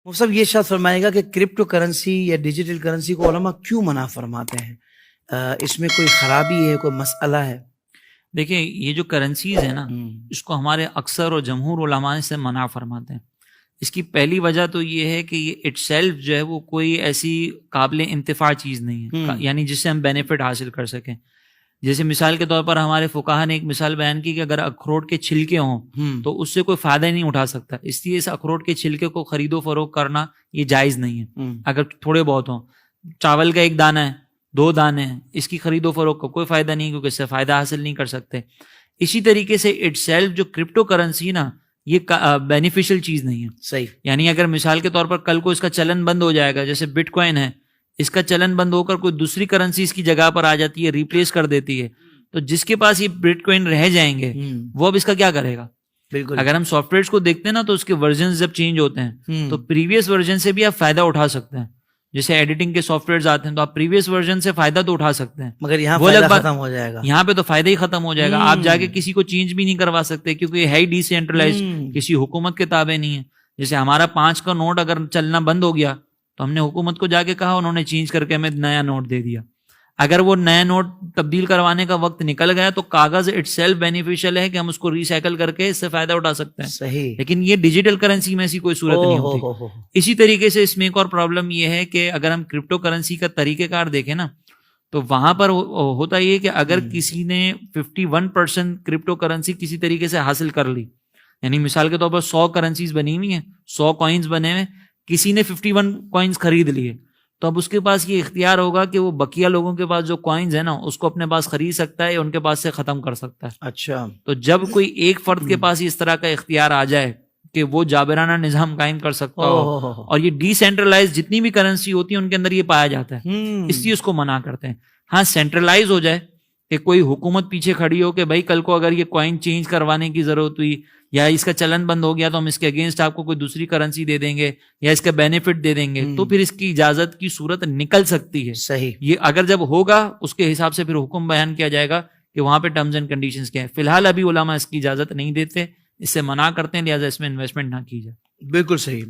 مفتی صاحب یہ ارشاد فرمائے گا کہ کرپٹو کرنسی یا ڈیجیٹل کرنسی کو علماء کیوں منع فرماتے ہیں؟ اس میں کوئی خرابی ہے، کوئی مسئلہ ہے؟ دیکھیں یہ جو کرنسیز ہیں نا، اس کو ہمارے اکثر اور جمہور علماء سے منع فرماتے ہیں۔ اس کی پہلی وجہ تو یہ ہے کہ یہ اٹ سیلف جو ہے وہ کوئی ایسی قابل انتفاع چیز نہیں ہے، یعنی جس سے ہم بینیفٹ حاصل کر سکیں۔ جیسے مثال کے طور پر ہمارے فقہا نے ایک مثال بیان کی کہ اگر اخروٹ کے چھلکے ہوں تو اس سے کوئی فائدہ نہیں اٹھا سکتا، اس لیے اس اخروٹ کے چھلکے کو خرید و فروخت کرنا یہ جائز نہیں ہے۔ اگر تھوڑے بہت ہوں، چاول کا ایک دانہ ہے، 2 دانے ہیں، اس کی خرید و فروخت کا کوئی فائدہ نہیں، کیونکہ اس سے فائدہ حاصل نہیں کر سکتے۔ اسی طریقے سے اٹ سیلف جو کرپٹو کرنسی نا، یہ بینیفیشل چیز نہیں ہے۔ صحیح، یعنی اگر مثال کے طور پر کل کو اس کا چلن بند ہو جائے گا، جیسے بٹ کوائن ہے، اس کا چلن بند ہو کر کوئی دوسری کرنسی اس کی جگہ پر آ جاتی ہے، ریپلیس کر دیتی ہے، تو جس کے پاس یہ بٹ کوائن رہ جائیں گے وہ اب اس کا کیا کرے گا؟ بالکل۔ اگر ہم سافٹ ویئرس کو دیکھتے ہیں نا، تو اس کے ورژنز جب چینج ہوتے ہیں تو پریویس ورژن سے بھی آپ فائدہ اٹھا سکتے ہیں۔ جیسے ایڈیٹنگ کے سافٹ ویئرز آتے ہیں تو آپ پریویس ورژن سے فائدہ تو اٹھا سکتے ہیں، مگر یہاں وہ فائدہ الگ بات، ختم ہو جائے گا۔ یہاں پہ تو فائدہ ہی ختم ہو جائے گا، آپ جا کے کسی کو چینج بھی نہیں کروا سکتے، کیونکہ یہ ہے ہی ڈی سینٹرلائز، کسی حکومت کے تابع نہیں ہے۔ جیسے ہمارا 5 کا نوٹ اگر چلنا بند ہو گیا تو ہم نے حکومت کو جا کے کہا، انہوں نے چینج کر کے ہمیں نیا نوٹ دے دیا۔ اگر وہ نیا نوٹ تبدیل کروانے کا وقت نکل گیا تو کاغذ اٹ سیلف بینیفیشل ہے کہ ہم اس کو ریسائیکل کر کے اس سے فائدہ اٹھا سکتے ہیں۔ صحیح، لیکن یہ ڈیجیٹل کرنسی میں ایسی کوئی صورت نہیں ہوتی۔ اسی طریقے سے اس میں ایک اور پرابلم یہ ہے کہ اگر ہم کرپٹو کرنسی کا طریقہ کار دیکھیں نا، تو وہاں پر ہوتا یہ کہ اگر کسی نے 51% کرپٹو کرنسی کسی طریقے سے حاصل کر لی، یعنی مثال کے طور پر 100 کرنسیز بنی ہوئی ہیں، 100 کوائنز بنے ہوئے، کسی نے 51 کوائنز خرید لیے، تو اب اس کے پاس یہ اختیار ہوگا کہ وہ بقیہ لوگوں کے پاس جو کوائنز ہیں نا، اس کو اپنے پاس خرید سکتا ہے یا ان کے پاس سے ختم کر سکتا ہے۔ اچھا، تو جب کوئی ایک فرد کے پاس اس طرح کا اختیار آ جائے کہ وہ جابرانہ نظام قائم کر سکتا ہو، اور یہ ڈی سینٹرلائز جتنی بھی کرنسی ہوتی ہے ان کے اندر یہ پایا جاتا ہے، اس لیے اس کو منع کرتے ہیں۔ ہاں سینٹرلائز ہو جائے کہ کوئی حکومت پیچھے کھڑی ہو کہ بھائی کل کو اگر یہ کوائن چینج کروانے کی ضرورت ہوئی یا اس کا چلن بند ہو گیا تو ہم اس کے اگینسٹ آپ کو کوئی دوسری کرنسی دے دیں گے یا اس کا بینیفٹ دے دیں گے، تو پھر اس کی اجازت کی صورت نکل سکتی ہے۔ صحیح، یہ اگر جب ہوگا اس کے حساب سے پھر حکم بیان کیا جائے گا کہ وہاں پہ ٹرمز اینڈ کنڈیشنز کیا ہے۔ فی الحال ابھی علماء اس کی اجازت نہیں دیتے، اس سے منع کرتے ہیں، لہٰذا اس میں انویسٹمنٹ نہ کی جائے۔ بالکل صحیح۔